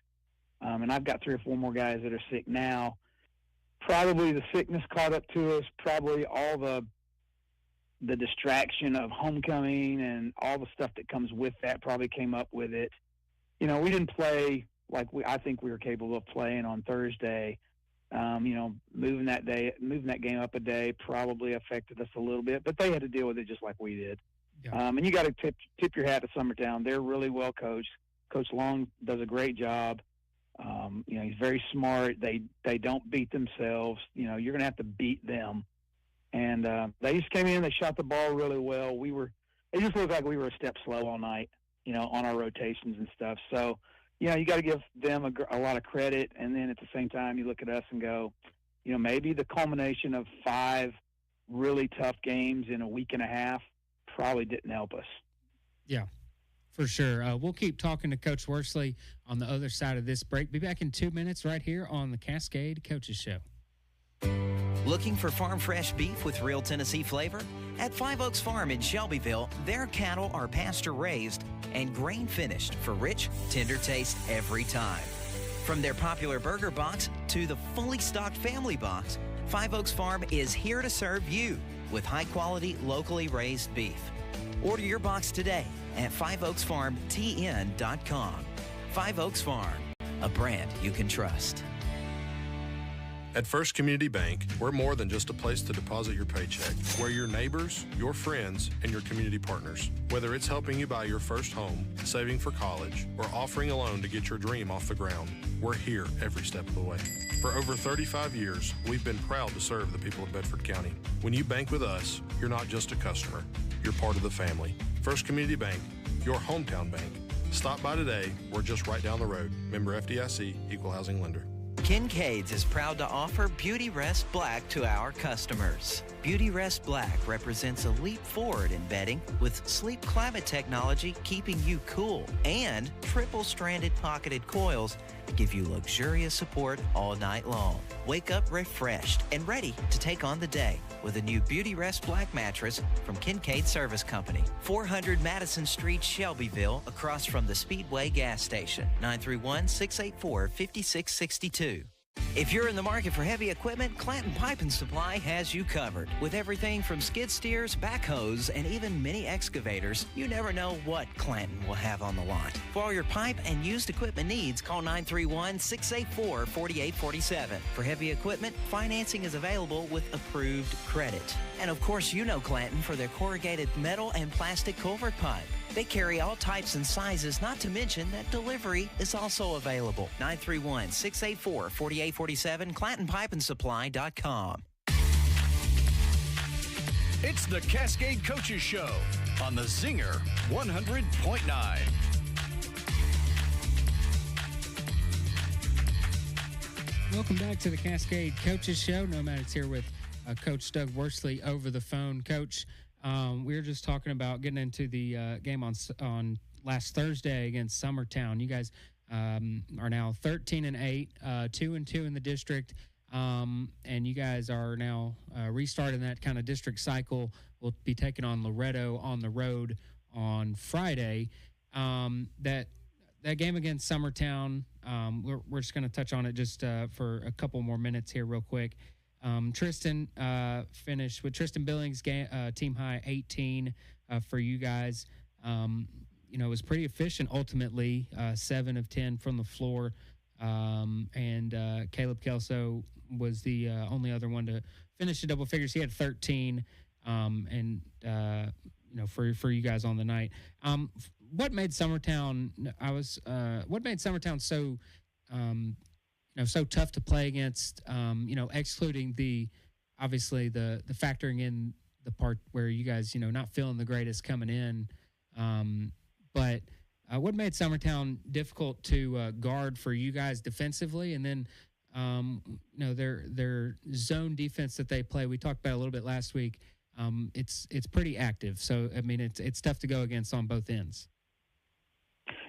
And I've got 3 or 4 more guys that are sick now. Probably the sickness caught up to us. Probably all the distraction of homecoming and all the stuff that comes with that probably came up with it. We didn't play like I think we were capable of playing on Thursday. Moving that game up a day probably affected us a little bit, but they had to deal with it just like we did. Yeah. And you got to tip your hat to Summertown. They're really well coached. Coach Long does a great job. He's very smart. They don't beat themselves. You're going to have to beat them. And they just came in. They shot the ball really well. It just looked like we were a step slow all night, on our rotations and stuff. So. You got to give them a lot of credit, and then at the same time, you look at us and go, maybe the culmination of 5 really tough games in a week and a half probably didn't help us. Yeah, for sure. We'll keep talking to Coach Worsley on the other side of this break. Be back in 2 minutes right here on the Cascade Coaches Show. Looking for farm fresh beef with real Tennessee flavor? At 5 Oaks Farm in Shelbyville, their cattle are pasture-raised and grain-finished for rich, tender taste every time. From their popular burger box to the fully stocked family box, 5 Oaks Farm is here to serve you with high-quality, locally raised beef. Order your box today at 5oaksfarmtn.com. 5 Oaks Farm, a brand you can trust. At First Community Bank, we're more than just a place to deposit your paycheck. We're your neighbors, your friends, and your community partners. Whether it's helping you buy your first home, saving for college, or offering a loan to get your dream off the ground, we're here every step of the way. For over 35 years, we've been proud to serve the people of Bedford County. When you bank with us, you're not just a customer, you're part of the family. First Community Bank, your hometown bank. Stop by today. We're just right down the road. Member FDIC, Equal Housing Lender. Kincaid's is proud to offer Beauty Rest Black to our customers. Beauty Rest Black represents a leap forward in bedding with sleep climate technology keeping you cool and triple-stranded pocketed coils to give you luxurious support all night long. Wake up refreshed and ready to take on the day with a new Beauty Rest Black mattress from Cascade Service Company. 400 Madison Street, Shelbyville, across from the Speedway gas station. 931-684-5662. If you're in the market for heavy equipment, Clanton Pipe and Supply has you covered. With everything from skid steers, backhoes, and even mini excavators, you never know what Clanton will have on the lot. For all your pipe and used equipment needs, call 931-684-4847. For heavy equipment, financing is available with approved credit. And of course, you know Clanton for their corrugated metal and plastic culvert pipe. They carry all types and sizes, not to mention that delivery is also available. 931-684-4847, ClantonPipeandSupply.com. It's the Cascade Coaches Show on the Zinger 100.9. Welcome back to the Cascade Coaches Show. Maddox here with Coach Doug Worsley over the phone. Coach, we were just talking about getting into the game on last Thursday against Summertown. You guys are now 13-8, 2-2 in the district, and you guys are now restarting that kind of district cycle. We'll be taking on Loretto on the road on Friday. That game against Summertown, we're just going to touch on it just for a couple more minutes here real quick. Tristan finished with Tristan Billings team high 18 for you guys. It was pretty efficient ultimately, 7 of 10 from the floor. And Caleb Kelso was the only other one to finish the double figures. He had 13 for you guys on the night. What made Summertown so so tough to play against, excluding the factoring in the part where you guys, not feeling the greatest coming in. But what made Summertown difficult to guard for you guys defensively? And then, their zone defense that they play, we talked about a little bit last week. It's pretty active. So, it's tough to go against on both ends.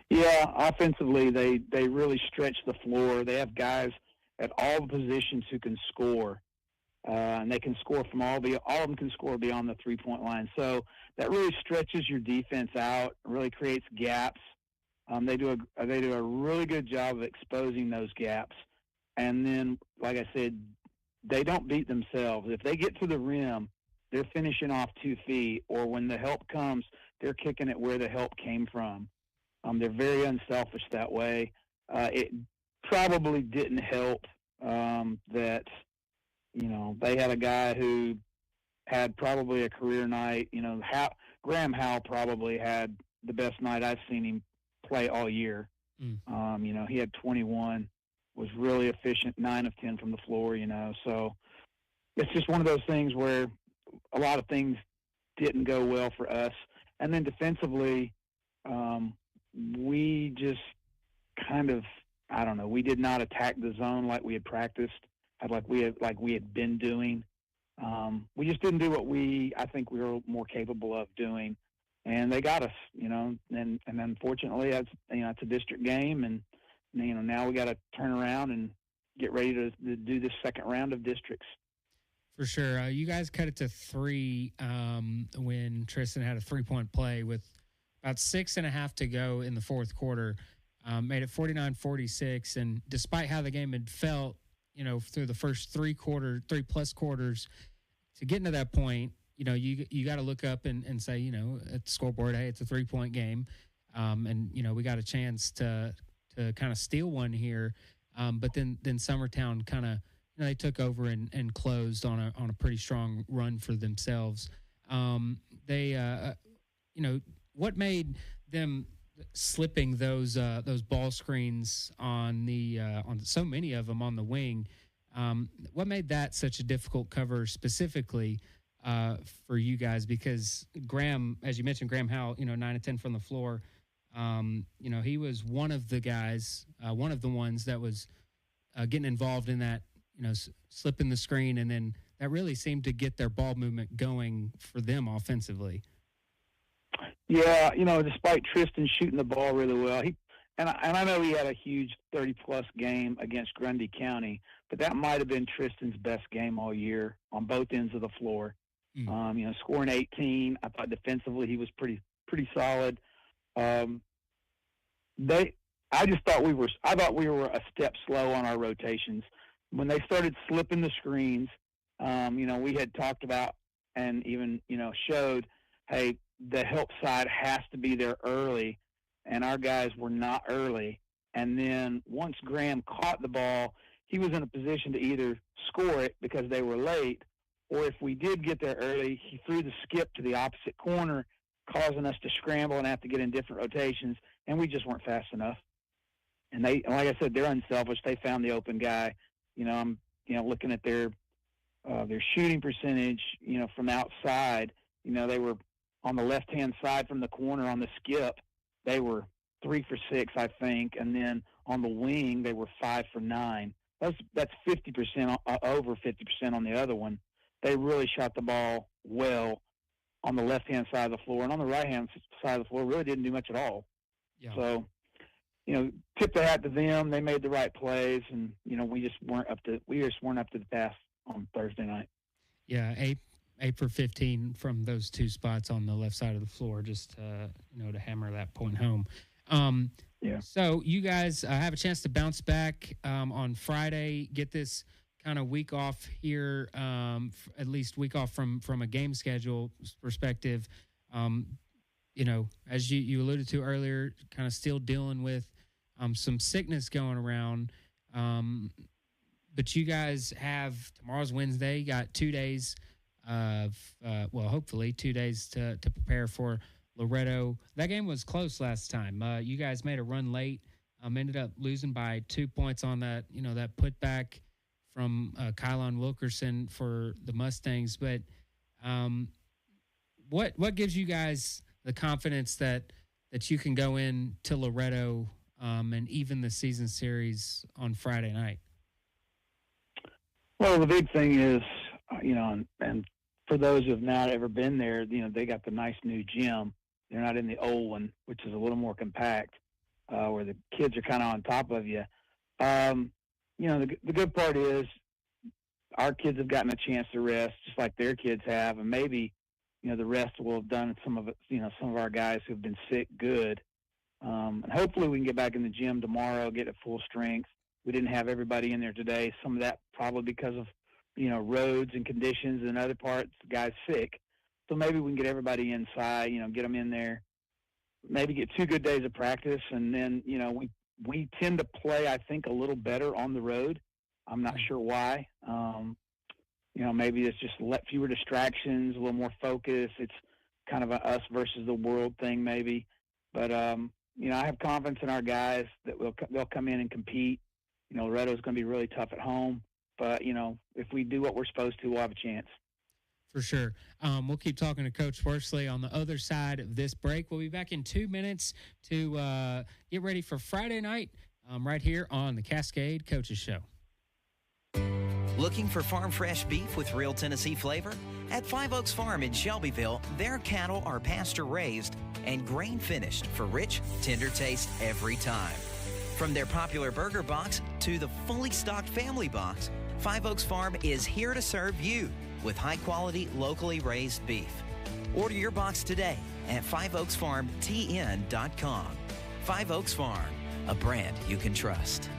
Yeah, offensively, they really stretch the floor. They have guys at all the positions who can score, and they can score from all of them can score beyond the three-point line. So that really stretches your defense out, really creates gaps. They do a really good job of exposing those gaps. And then, like I said, they don't beat themselves. If they get to the rim, they're finishing off 2 feet, or when the help comes, they're kicking it where the help came from. They're very unselfish that way. It probably didn't help that, they had a guy who had probably a career night. Graham Howell probably had the best night I've seen him play all year. He had 21, was really efficient, 9 of 10 from the floor, So it's just one of those things where a lot of things didn't go well for us. And then defensively, we just kind of, we did not attack the zone like we had practiced, like we had been doing. We just didn't do what I think we were more capable of doing, and they got us, and unfortunately it's a district game, and now we got to turn around and get ready to do this second round of districts. For sure. You guys cut it to 3 when Tristan had a 3-point play with about 6.5 to go in the fourth quarter, made it 49-46. And despite how the game had felt, through the first 3+ quarters, to get into that point, you got to look up and say, at the scoreboard, hey, it's a 3-point game. And we got a chance to kind of steal one here. But then Summertown kind of, they took over and closed on a pretty strong run for themselves. What made them slipping those ball screens on so many of them on the wing? What made that such a difficult cover specifically for you guys? Because Graham, as you mentioned, Graham Howell, 9 of 10 from the floor. He was one of the guys, one of the ones that was getting involved in that, slipping the screen, and then that really seemed to get their ball movement going for them offensively. Yeah, despite Tristan shooting the ball really well, and I know he had a huge 30-plus game against Grundy County, but that might have been Tristan's best game all year on both ends of the floor. Scoring 18. I thought defensively he was pretty solid. I thought we were a step slow on our rotations. When they started slipping the screens, we had talked about and even, showed, hey, the help side has to be there early, and our guys were not early. And then once Graham caught the ball, he was in a position to either score it because they were late, or if we did get there early, he threw the skip to the opposite corner, causing us to scramble and have to get in different rotations, and we just weren't fast enough. And like I said, they're unselfish. They found the open guy. I'm looking at their shooting percentage, from outside. They were on the left-hand side from the corner on the skip. They were 3 for 6, I think, and then on the wing they were 5 for 9. That's 50%, over 50% on the other one. They really shot the ball well on the left-hand side of the floor, and on the right-hand side of the floor really didn't do much at all. Yeah. So, tip the hat to them. They made the right plays, and we just weren't up to the task on Thursday night. Yeah, 8 for 15 from those two spots on the left side of the floor, just to hammer that point home. Yeah. So you guys have a chance to bounce back on Friday, get this kind of week off here, at least week off from a game schedule perspective. As you alluded to earlier, kind of still dealing with some sickness going around. But you guys have, tomorrow's Wednesday, you got 2 days of, hopefully 2 days to prepare for Loretto. That game was close last time. You guys made a run late, ended up losing by 2 points on that, that putback from Kylon Wilkerson for the Mustangs. But what gives you guys the confidence that you can go in to Loretto and even the season series on Friday night? Well, the big thing is, and for those who have not ever been there, they got the nice new gym. They're not in the old one, which is a little more compact, where the kids are kind of on top of you. The good part is our kids have gotten a chance to rest, just like their kids have, and maybe, the rest will have done some of it. Some of our guys who've been sick good, and hopefully we can get back in the gym tomorrow, get at full strength. We didn't have everybody in there today. Some of that probably because of, roads and conditions, and other parts, guys sick. So maybe we can get everybody inside, get them in there, maybe get 2 good days of practice. And then, we tend to play, I think, a little better on the road. I'm not sure why. Maybe it's just fewer distractions, a little more focus. It's kind of a us versus the world thing maybe. But, I have confidence in our guys that they'll come in and compete. Loretto's going to be really tough at home. But, if we do what we're supposed to, we'll have a chance. For sure. We'll keep talking to Coach Worsley on the other side of this break. We'll be back in 2 minutes to get ready for Friday night right here on the Cascade Coaches Show. Looking for farm fresh beef with real Tennessee flavor? At 5 Oaks Farm in Shelbyville, their cattle are pasture-raised and grain-finished for rich, tender taste every time. From their popular burger box to the fully stocked family box, 5 Oaks Farm is here to serve you with high-quality, locally raised beef. Order your box today at 5oaksfarmtn.com. 5 Oaks Farm, a brand you can trust.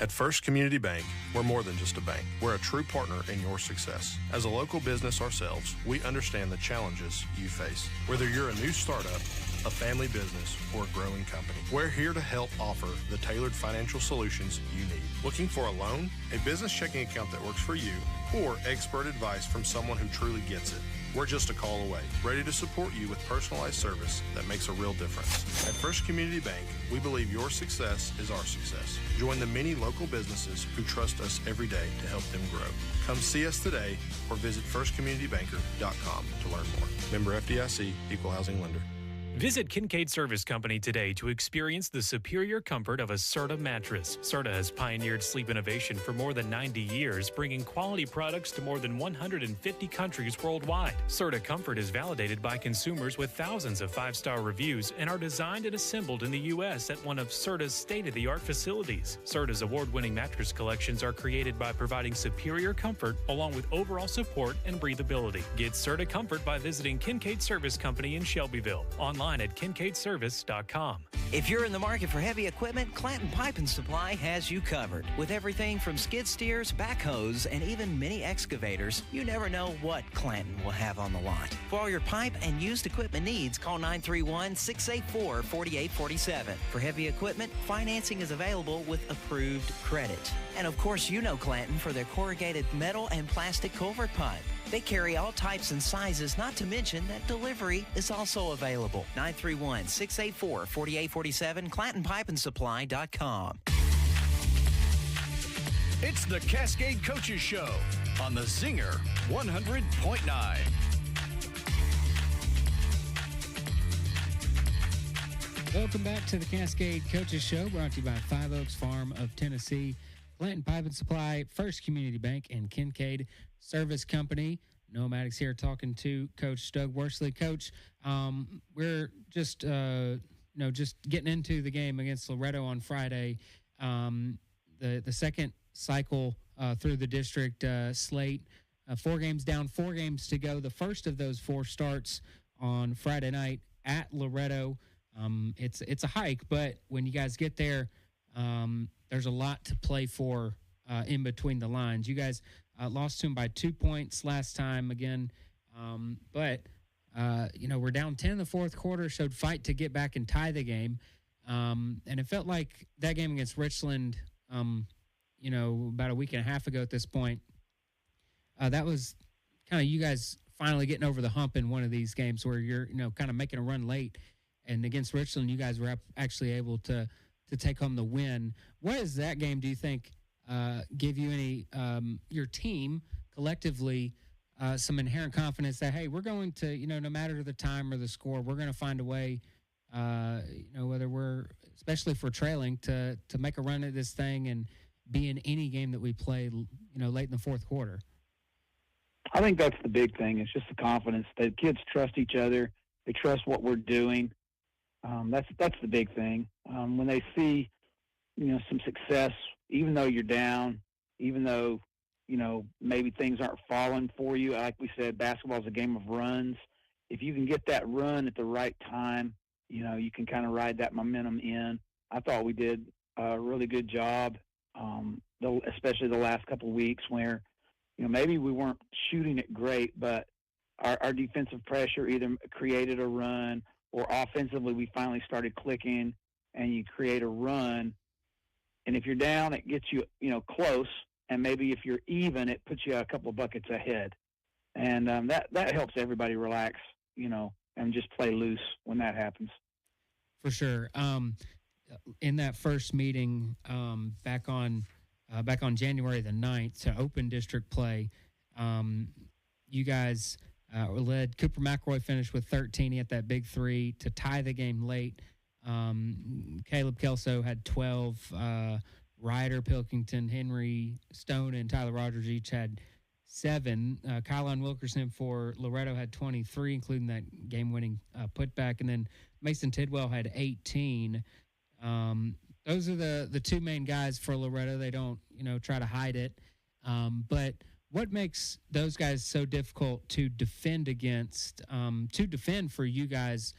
At First Community Bank, we're more than just a bank. We're a true partner in your success. As a local business ourselves, we understand the challenges you face. Whether you're a new startup, a family business, or a growing company, we're here to help offer the tailored financial solutions you need. Looking for a loan, a business checking account that works for you, or expert advice from someone who truly gets it? We're just a call away, ready to support you with personalized service that makes a real difference. At First Community Bank, we believe your success is our success. Join the many local businesses who trust us every day to help them grow. Come see us today or visit firstcommunitybanker.com to learn more. Member FDIC, Equal Housing Lender. Visit Kincaid Service Company today to experience the superior comfort of a Serta mattress. Serta has pioneered sleep innovation for more than 90 years, bringing quality products to more than 150 countries worldwide. Serta Comfort is validated by consumers with thousands of 5-star reviews and are designed and assembled in the U.S. at one of Serta's state-of-the-art facilities. Serta's award-winning mattress collections are created by providing superior comfort along with overall support and breathability. Get Serta Comfort by visiting Kincaid Service Company in Shelbyville. Online at kincaidservice.com. If you're in the market for heavy equipment, Clanton Pipe and Supply has you covered. With everything from skid steers, backhoes, and even mini excavators, you never know what Clanton will have on the lot. For all your pipe and used equipment needs, call 931-684-4847. For heavy equipment, financing is available with approved credit. And of course, you know Clanton for their corrugated metal and plastic culvert pipe. They carry all types and sizes, not to mention that delivery is also available. 931-684-4847, ClantonPipeandSupply.com. It's the Cascade Coaches Show on the Zinger 100.9. Welcome back to the Cascade Coaches Show, brought to you by Five Oaks Farm of Tennessee, Clanton Pipe and Supply, First Community Bank, and Kincaid Service Company. Noah Maddox here talking to Coach Doug Worsley. Coach, we're just just getting into the game against Loretto on Friday. The second cycle through the district slate. 4 games down, 4 games to go. The first of those 4 starts on Friday night at Loretto. It's a hike, but when you guys get there, there's a lot to play for in between the lines. You guys lost to them by 2 points last time again, but we're down 10 in the fourth quarter, showed fight to get back and tie the game, and it felt like that game against Richland, about a week and a half ago at this point, that was kind of you guys finally getting over the hump in one of these games where you're kind of making a run late, and against Richland you guys were actually able to take home the win. What does that game, do you think, give you any your team collectively some inherent confidence that, hey, we're going to, no matter the time or the score, we're going to find a way, whether we're, especially if we're trailing, to make a run at this thing and be in any game that we play, late in the fourth quarter? I think that's the big thing. It's just the confidence. The kids trust each other. They trust what we're doing. That's the big thing. When they see, some success, even though you're down, even though, maybe things aren't falling for you. Like we said, basketball is a game of runs. If you can get that run at the right time, you can kind of ride that momentum in. I thought we did a really good job, especially the last couple of weeks where, maybe we weren't shooting it great, but our defensive pressure either created a run or offensively we finally started clicking and you create a run. And if you're down, it gets you, close. And maybe if you're even, it puts you a couple of buckets ahead. And that helps everybody relax, and just play loose when that happens. For sure. In that first meeting back on January the 9th to open district play, you guys led. Cooper McElroy finished with 13. He had that big 3 to tie the game late. Caleb Kelso had 12. Ryder, Pilkington, Henry, Stone, and Tyler Rogers each had 7. Kylan Wilkerson for Loretto had 23, including that game-winning putback. And then Mason Tidwell had 18. Those are the 2 main guys for Loretto. They don't, try to hide it. But what makes those guys so difficult to defend against, to defend for you guys,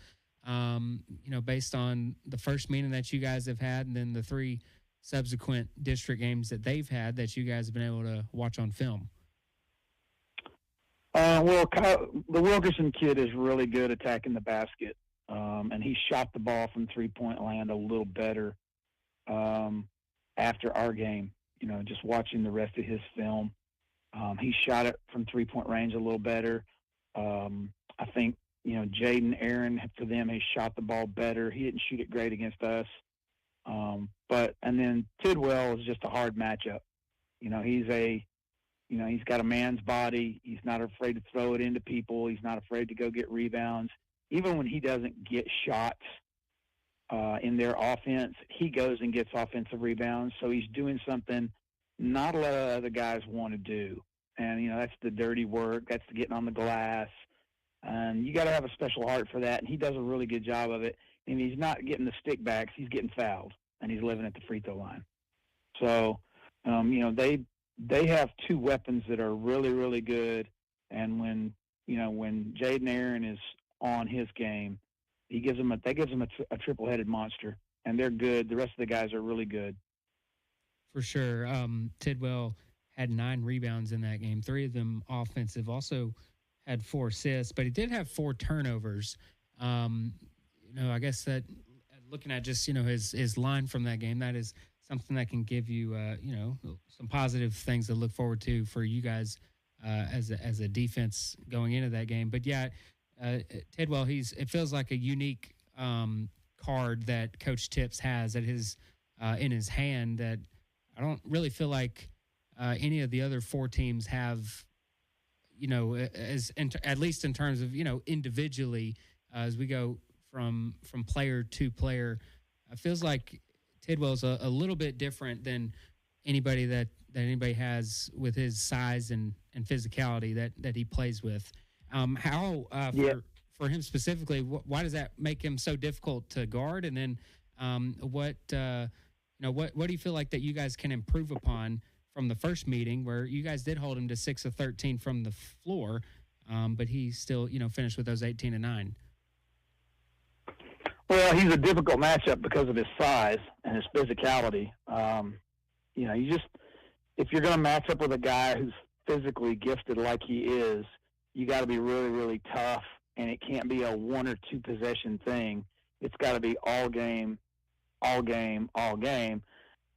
based on the first meeting that you guys have had and then the 3 subsequent district games that they've had that you guys have been able to watch on film? The Wilkerson kid is really good attacking the basket, and he shot the ball from three-point land a little better after our game, just watching the rest of his film. He shot it from three-point range a little better. I think, Jaden Aaron, for them, he shot the ball better. He didn't shoot it great against us. And then Tidwell is just a hard matchup. He's got a man's body. He's not afraid to throw it into people. He's not afraid to go get rebounds. even when he doesn't get shots in their offense, he goes and gets offensive rebounds. So he's doing something not a lot of other guys want to do. And, that's the dirty work. That's the getting on the glass. And you got to have a special heart for that. And he does a really good job of it. And he's not getting the stick backs. He's getting fouled, and he's living at the free throw line. So, they have two weapons that are really, really good. And when Jaden Aaron is on his game, that gives them a triple-headed monster, and they're good. The rest of the guys are really good. For sure. Tidwell had 9 rebounds in that game, 3 of them offensive, also had 4 assists, but he did have 4 turnovers. I guess that looking at just, his line from that game, that is something that can give you, some positive things to look forward to for you guys as a defense going into that game. But, yeah, Tidwell, it feels like a unique card that Coach Tips has at in his hand that I don't really feel like any of the other 4 teams have, at least in terms of, individually, as we go from player to player. It feels like Tidwell's a little bit different than anybody that anybody has with his size and physicality that he plays with. For him specifically, why does that make him so difficult to guard? And then what do you feel like that you guys can improve upon from the first meeting where you guys did hold him to 6 of 13 from the floor, but he still, finished with those 18 and 9? Well, he's a difficult matchup because of his size and his physicality. If you're going to match up with a guy who's physically gifted like he is, you got to be really, really tough, and it can't be a 1 or 2 possession thing. It's got to be all game, all game, all game.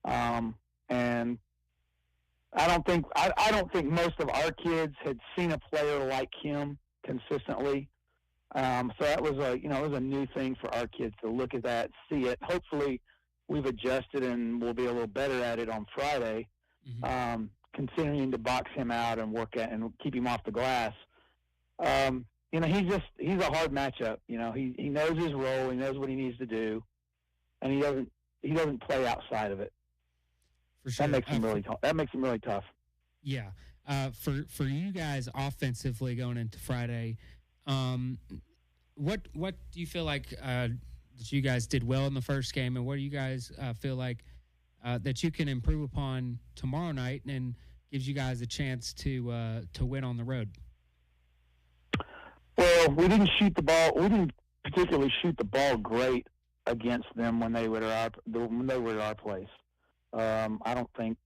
And I don't think most of our kids had seen a player like him consistently. So that was it was a new thing for our kids to look at that, see it. Hopefully we've adjusted and we'll be a little better at it on Friday, continuing to box him out and work at and keep him off the glass. He's a hard matchup. He knows his role. He knows what he needs to do, and he doesn't play outside of it. For sure. That makes him really tough. Yeah. For you guys offensively going into Friday, what do you feel like that you guys did well in the first game, and what do you guys feel like that you can improve upon tomorrow night and gives you guys a chance to win on the road? Well, we didn't shoot the ball. We didn't particularly shoot the ball great against them when they were at our place. I don't think,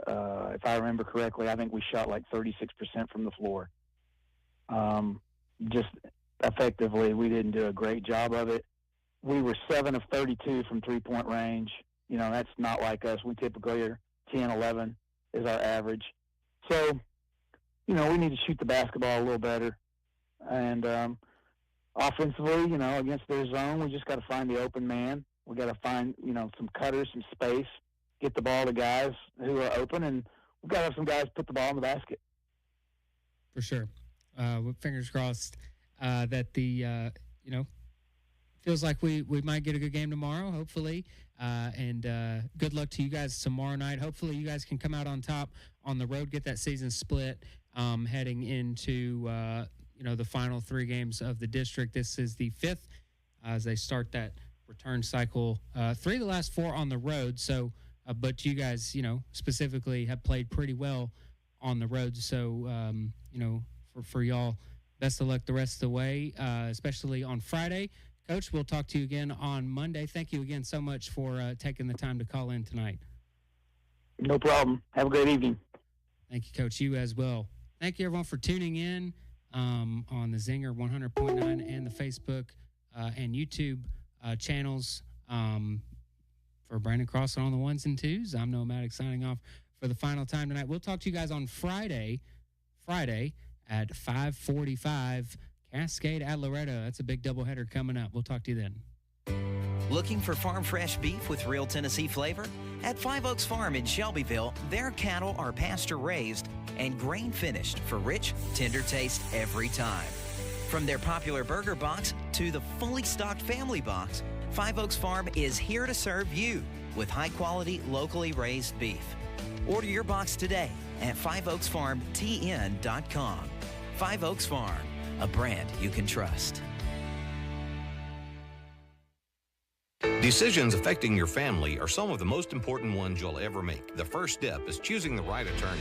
if I remember correctly, I think we shot like 36% from the floor. Just effectively, we didn't do a great job of it. We were 7 of 32 from three-point range. That's not like us. We typically are 10, 11 is our average. So, we need to shoot the basketball a little better. And offensively, against their zone, we just got to find the open man. We got to find, some cutters, some space, get the ball to guys who are open, and we've got to have some guys put the ball in the basket. For sure. Fingers crossed that the, feels like we might get a good game tomorrow, hopefully. And good luck to you guys tomorrow night. Hopefully you guys can come out on top on the road, get that season split heading into, the final 3 games of the district. This is the 5th as they start that return cycle. 3 of the last 4 on the road. So, but you guys, specifically have played pretty well on the road. So, for y'all, best of luck the rest of the way, especially on Friday. Coach, we'll talk to you again on Monday. Thank you again so much for taking the time to call in tonight. No problem. Have a great evening. Thank you, Coach. You as well. Thank you, everyone, for tuning in on the Zinger 100.9 and the Facebook and YouTube channels. For Brandon Crossan on the 1s and 2s, I'm Noah Maddox signing off for the final time tonight. We'll talk to you guys on Friday at 5:45, Cascade at Loretto. That's a big doubleheader coming up. We'll talk to you then. Looking for farm fresh beef with real Tennessee flavor? At 5 Oaks Farm in Shelbyville, their cattle are pasture raised and grain finished for rich, tender taste every time. From their popular burger box to the fully stocked family box, Five Oaks Farm is here to serve you with high-quality, locally raised beef. Order your box today at fiveoaksfarmtn.com. Five Oaks Farm, a brand you can trust. Decisions affecting your family are some of the most important ones you'll ever make. The first step is choosing the right attorney.